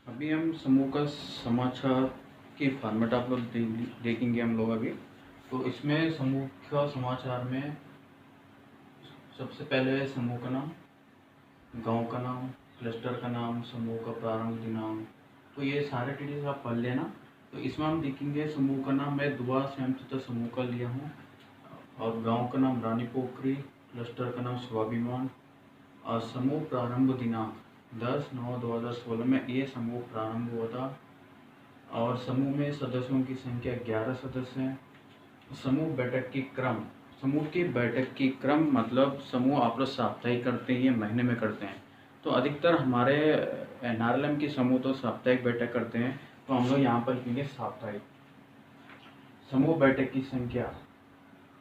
अभी हम समूह का समाचार की फॉर्मेट आप लोग देखेंगे हम लोग अभी। तो इसमें समूह का समाचार में सबसे पहले समूह का नाम, गांव का नाम, क्लस्टर का नाम, समूह का प्रारंभ दिनांक, तो ये सारे डिटेल्स आप पढ़ लेना। तो इसमें हम देखेंगे समूह का नाम मैं दुआ श्याम तथा समूह का लिया हूँ, और गांव का नाम रानी पोखरी, क्लस्टर का नाम स्वाभिमान, और समूह प्रारंभ दिनांक 10/9/2016 में ये समूह प्रारंभ हुआ था। और समूह में सदस्यों की संख्या 11 सदस्य हैं। समूह बैठक की क्रम, समूह की बैठक की क्रम मतलब समूह आप लोग साप्ताहिक करते हैं या महीने में करते हैं। तो अधिकतर हमारे एनआरएलएम की समूह तो साप्ताहिक बैठक करते हैं, तो हम लोग यहाँ पर लिखेंगे साप्ताहिक। समूह बैठक की संख्या,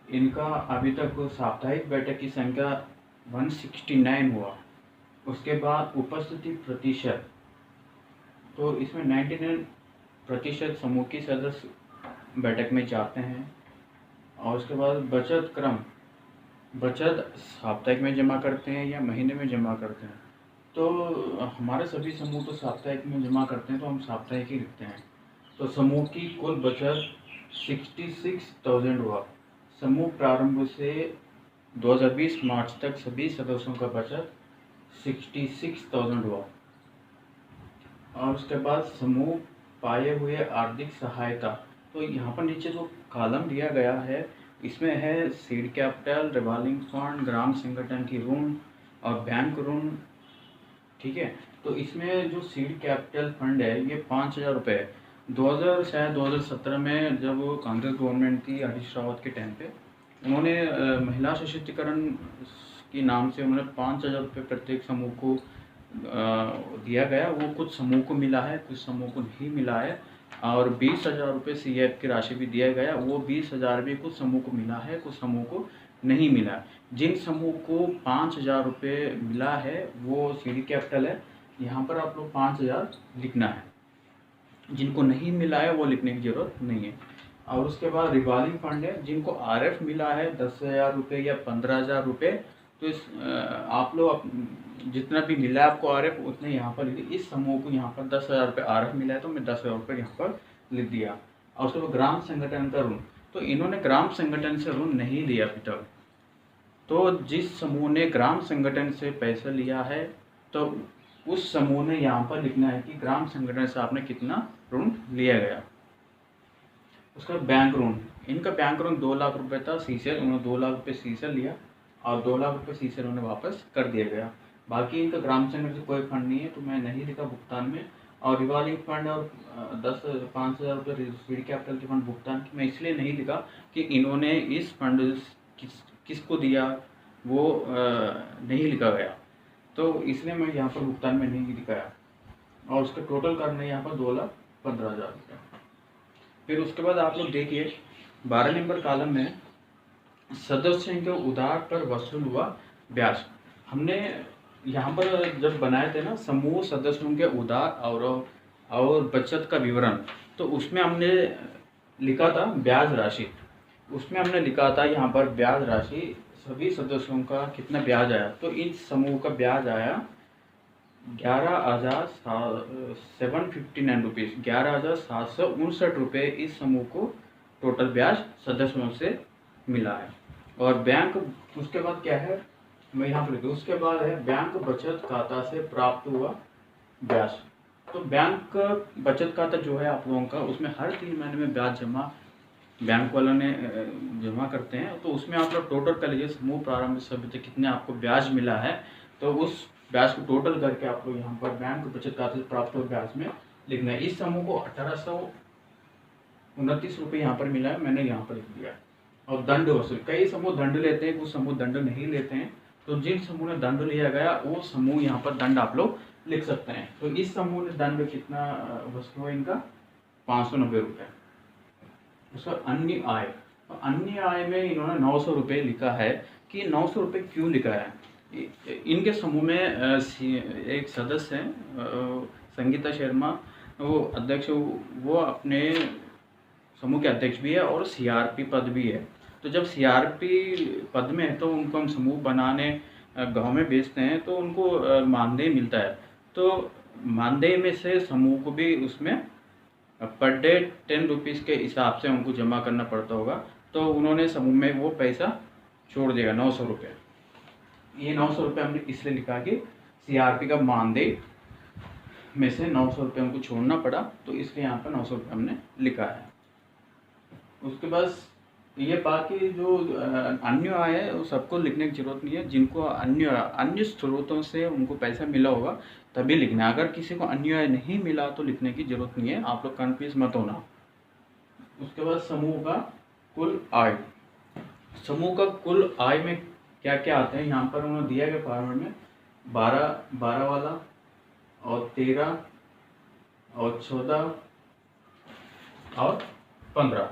इनका अभी तक साप्ताहिक बैठक की संख्या 169 हुआ। उसके बाद उपस्थिति प्रतिशत, तो इसमें 99% समूह के सदस्य बैठक में जाते हैं। और उसके बाद बचत क्रम, बचत साप्ताहिक में जमा करते हैं या महीने में जमा करते हैं। तो हमारे सभी समूह तो साप्ताहिक में जमा करते हैं, तो हम साप्ताहिक ही लिखते हैं। तो समूह की कुल बचत 66,000 हुआ। समूह प्रारंभ से 2020 मार्च तक सभी सदस्यों का बचत 66,000 हुआ। और उसके बाद समूह पाए हुए आर्थिक सहायता, तो यहाँ पर नीचे जो कॉलम दिया गया है इसमें है सीड कैपिटल, रिवॉल्विंग फंड, ग्राम संगठन की ऋण और बैंक ऋण। ठीक है, तो इसमें जो सीड कैपिटल फंड है ये 5,000 रुपये है। 2017 में जब कांग्रेस गवर्नमेंट थी हरीश रावत के टाइम पे, उन्होंने महिला सशक्तिकरण के नाम से उन्होंने 5,000 रुपये प्रत्येक समूह को दिया गया। वो कुछ समूह को मिला है, कुछ समूह को नहीं मिला है। और 20,000 रुपये CF की राशि भी दिया गया, वो 20,000 भी कुछ समूह को मिला है, कुछ समूह को नहीं मिला। जिन समूह को 5,000 रुपये मिला है वो सीडी कैपिटल है, यहाँ पर आप लोग 5,000 लिखना है। जिनको नहीं मिला है वो लिखने की ज़रूरत नहीं है। और उसके बाद रिवॉल्विंग फंड है, जिनको RF मिला है 10,000 रुपये या 15,000 रुपये, तो इस आप लोग जितना भी मिला है आपको RF उतने यहाँ पर लिख। इस समूह को यहाँ पर 10,000 रुपये RF मिला है, तो मैं 10,000 रुपये यहाँ पर लिख दिया। और उसके बाद ग्राम संगठन का ऋण, तो इन्होंने ग्राम संगठन से ऋण नहीं लिया अभी तक। तो जिस समूह ने ग्राम संगठन से पैसा लिया है, तो उस समूह ने यहाँ पर लिखना है कि ग्राम संगठन से आपने कितना ऋण लिया गया। उसका बैंक ऋण, इनका बैंक ऋण 2 लाख रुपये था सीसेल, उन्होंने 2 लाख रुपये सीसेल लिया और 2 लाख रुपये सीसेल उन्हें वापस कर दिया गया। बाकी इनका ग्राम संगठन से कोई फंड नहीं है, तो मैं नहीं लिखा भुगतान में। और रिवॉल्विंग फंड और 5,000 रुपये सीड कैपिटल के फंड भुगतान की मैं इसलिए नहीं लिखा कि इन्होंने इस फंड किसको दिया वो नहीं लिखा गया, तो इसलिए मैं यहाँ पर भुगतान में नहीं दिखाया। और उसका टोटल करना है यहाँ पर 2,15,000 रुपये। फिर उसके बाद आप लोग देखिए 12 नंबर कॉलम में सदस्यों के उधार पर वसूल हुआ ब्याज। हमने यहाँ पर जब बनाए थे ना समूह सदस्यों के उधार और बचत का विवरण, तो उसमें हमने लिखा था ब्याज राशि। उसमें हमने लिखा था यहाँ पर ब्याज राशि सभी सदस्यों का कितना ब्याज आया। तो इस समूह का ब्याज आया 11,759 रुपीज़, 11,759 रुपये इस समूह को टोटल ब्याज सदस्यों से मिला है। और बैंक, उसके बाद क्या है मैं यहाँ पर, उसके बाद है बैंक बचत खाता से प्राप्त हुआ ब्याज। तो बैंक बचत खाता जो है आप लोगों का, उसमें हर 3 महीने में ब्याज जमा बैंक वालों ने जमा करते हैं। तो उसमें आप लोग टोटल कर लीजिए समूह प्रारंभ सभी तक कितने आपको ब्याज मिला है, तो उस ब्याज को टोटल करके आप लोग यहाँ पर बैंक बचत खाते से प्राप्त हुए ब्याज में लिखना है। इस समूह को 1,829 रुपये यहाँ पर मिला है, मैंने यहाँ पर लिख दिया। और दंड वसूल, कई समूह दंड लेते हैं, कुछ समूह दंड नहीं लेते हैं। तो जिन समूह ने दंड लिया गया वो समूह यहाँ पर दंड आप लोग लिख सकते हैं। तो इस समूह ने दंड कितना वसूल हुआ इनका 590 रुपये। उसका अन्य आय, तो अन्य आय में इन्होंने 900 रुपये लिखा है। कि 900 रुपये क्यों लिखा है, इनके समूह में एक सदस्य हैं संगीता शर्मा, वो अध्यक्ष, वो अपने समूह के अध्यक्ष भी है और CRP पद भी है। तो जब CRP पद में है तो उनको हम समूह बनाने गांव में भेजते हैं, तो उनको मानदेय मिलता है। तो मानदेय में से समूह को भी उसमें पर डे 10 रुपीज़ के हिसाब से उनको जमा करना पड़ता होगा। तो उन्होंने समूह में वो पैसा छोड़ देगा 900 रुपये। ये 900 रुपये हमने इसलिए लिखा कि CRP का मानदेय में से 900 रुपये उनको छोड़ना पड़ा, तो इसलिए यहाँ पर 900 रुपये हमने लिखा है। उसके बाद ये बाकी जो अन्य आय है वो सबको लिखने की ज़रूरत नहीं है। जिनको अन्य स्रोतों से उनको पैसा मिला होगा तभी लिखना है। अगर किसी को अन्य आय नहीं मिला तो लिखने की ज़रूरत नहीं है, आप लोग कन्फ्यूज मत होना। उसके बाद समूह का कुल आय। समूह का कुल आय में क्या क्या आते हैं यहाँ पर उन्होंने दिया गया फॉर्मेट में 12 वाला और 13 और 14 और 15।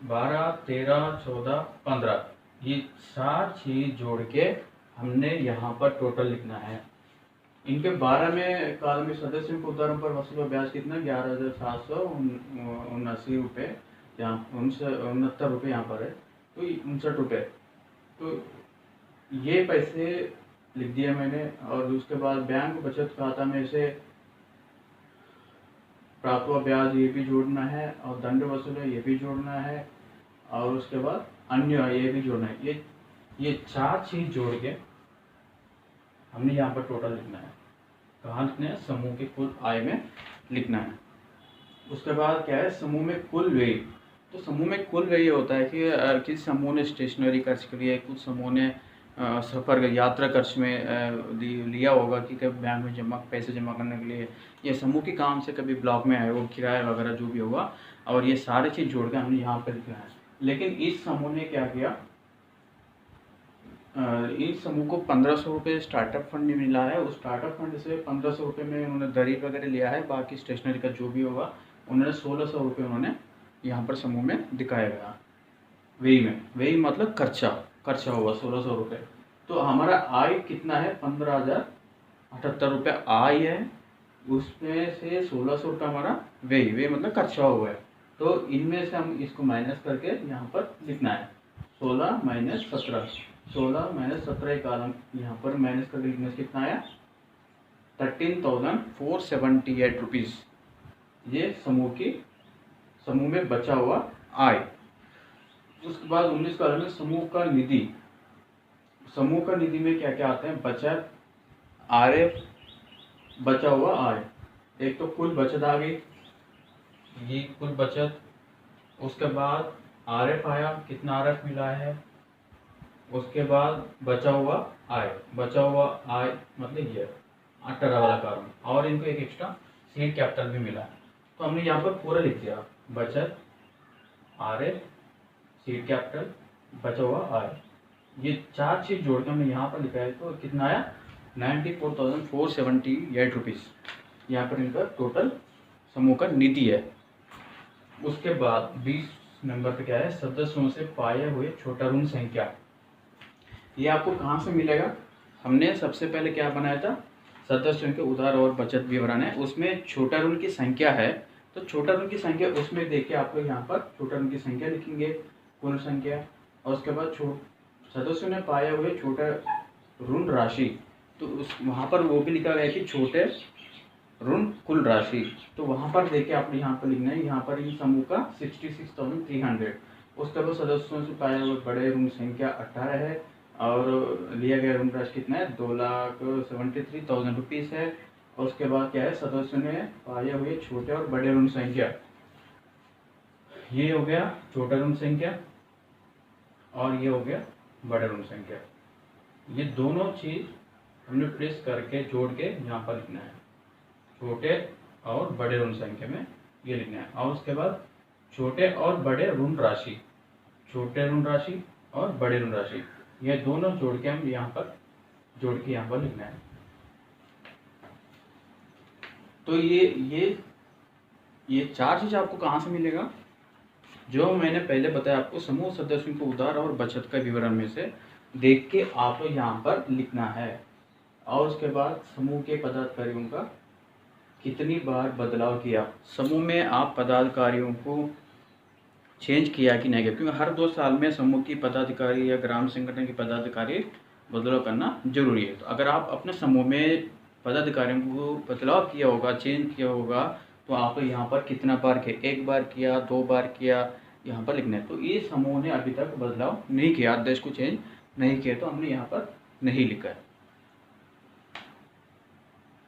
12, 13, 14, 15 ये 4 चीज़ जोड़ के हमने यहाँ पर टोटल लिखना है। इनके 12 में काल में सदस्यों को उधारों पर वसूला ब्याज कितना 11,779 रुपये, यहाँ 69 रुपये यहाँ पर है, तो 59 रुपये। तो ये पैसे लिख दिया मैंने। और उसके बाद बैंक बचत खाता में से प्राप्त हुआ ब्याज ये भी जोड़ना है, और दंड वसूल है ये भी जोड़ना है, और उसके बाद अन्य ये भी जोड़ना है। ये 4 चीज़ जोड़ के हमने यहाँ पर टोटल लिखना है। कहाँ लिखना है? समूह के कुल आय में लिखना है। उसके बाद क्या है? समूह में कुल व्यय। तो समूह में कुल व्यय होता है कि किसी समूह ने स्टेशनरी खर्च के लिए, कुछ समूह ने सफ़र यात्रा खर्च में लिया होगा कि कभी बैंक में पैसे जमा करने के लिए, या समूह के काम से कभी ब्लॉक में आए वो किराया वगैरह जो भी होगा, और ये सारी चीज़ जोड़ के हमने यहाँ पर लिखना है। लेकिन इस समूह ने क्या किया, इस समूह को 1500 रुपये स्टार्टअप फंड मिला है। उस स्टार्टअप फंड से 1500 रुपये में उन्होंने दरी वगैरह लिया है, बाकी स्टेशनरी का जो भी होगा उन्होंने 1600 रुपये उन्होंने यहाँ पर समूह में दिखाया गया। वही मतलब खर्चा होगा 1600 रुपये। तो हमारा आय कितना है? 15,078 रुपये आय है, उसमें से 1600 रुपये हमारा व्यय मतलब खर्चा हुआ है। तो इनमें से हम इसको माइनस करके यहाँ पर लिखना है 16 माइनस 17। 16 माइनस 17 कॉलम यहाँ पर माइनस करके लिखने से कितना आया? 13,478 रुपीज़। ये समूह में बचा हुआ आय। उसके बाद 19 कॉलम में समूह का निधि। समूह का निधि में क्या क्या आता है? बचत, RF, बचा हुआ आय। एक तो कुल बचत आ गई, ये कुल बचत। उसके बाद RF आया, कितना RF मिला है। उसके बाद बचा हुआ आय मतलब ये 18 वाला कॉलम, और इनको एक एक्स्ट्रा सीड कैपिटल भी मिला है। तो हमने यहाँ पर पूरा लिख दिया, बचत, RF, सीड कैपिटल, बचा हुआ आय। ये 4 चीज़ जोड़ के हमने यहाँ पर लिखा है। तो कितना आया? 94,478 रुपीज़। यहाँ पर इनका टोटल समूह का निधि है। उसके बाद 20 नंबर पे क्या है? सदस्यों से पाए हुए छोटा ऋण संख्या। ये आपको कहाँ से मिलेगा? हमने सबसे पहले क्या बनाया था? सदस्यों के उधार और बचत विवरण है, उसमें छोटा ऋण की संख्या है। तो छोटा ऋण की संख्या उसमें देखिए, आपको यहाँ पर छोटा ऋण की संख्या लिखेंगे, कुल संख्या, और उसके बाद सदस्यों ने पाए हुए छोटा ऋण राशि। तो वहाँ पर वो भी लिखा गया है कि छोटे ऋण कुल राशि। तो वहाँ पर देखिए आपने यहाँ पर लिखना है, यहाँ पर इन समूह का 66,300। उसके बाद सदस्यों से पाए हुए बड़े ऋण संख्या 18 है, और लिया गया ऋण राशि कितना है? 2,73,000 रुपीज़ है। और उसके बाद क्या है? सदस्यों ने पाए हुए छोटे और बड़े ऋण संख्या, ये हो गया छोटा ऋण संख्या, और ये हो गया बड़े ऋण संख्या। ये दोनों चीज़ हमने प्रेस करके जोड़ के यहाँ पर लिखना है, छोटे और बड़े ऋण संख्या में ये लिखना है। और उसके बाद छोटे और बड़े ऋण राशि, छोटे ऋण राशि और बड़े ऋण राशि, ये दोनों जोड़ के हम यहाँ पर लिखना है। तो ये 4 चीज़ आपको कहाँ से मिलेगा? जो मैंने पहले बताया आपको, समूह सदस्यों को उधार और बचत का विवरण में से देख के आपको यहाँ पर लिखना है। और उसके बाद समूह के पदाधिकारियों का कितनी बार बदलाव किया। समूह में आप पदाधिकारियों को चेंज किया कि नहीं किया, क्योंकि हर 2 साल में समूह की पदाधिकारी या ग्राम संगठन के पदाधिकारी बदलाव करना जरूरी है। तो अगर आप अपने समूह में पदाधिकारियों को बदलाव किया होगा, चेंज किया होगा, तो आप यहाँ पर कितना बार किया, 1 बार किया, 2 बार किया, यहाँ पर लिखना है। तो ये समूह ने अभी तक बदलाव नहीं किया, अध्यादेश को चेंज नहीं किया, तो हमने यहाँ पर नहीं लिखा है।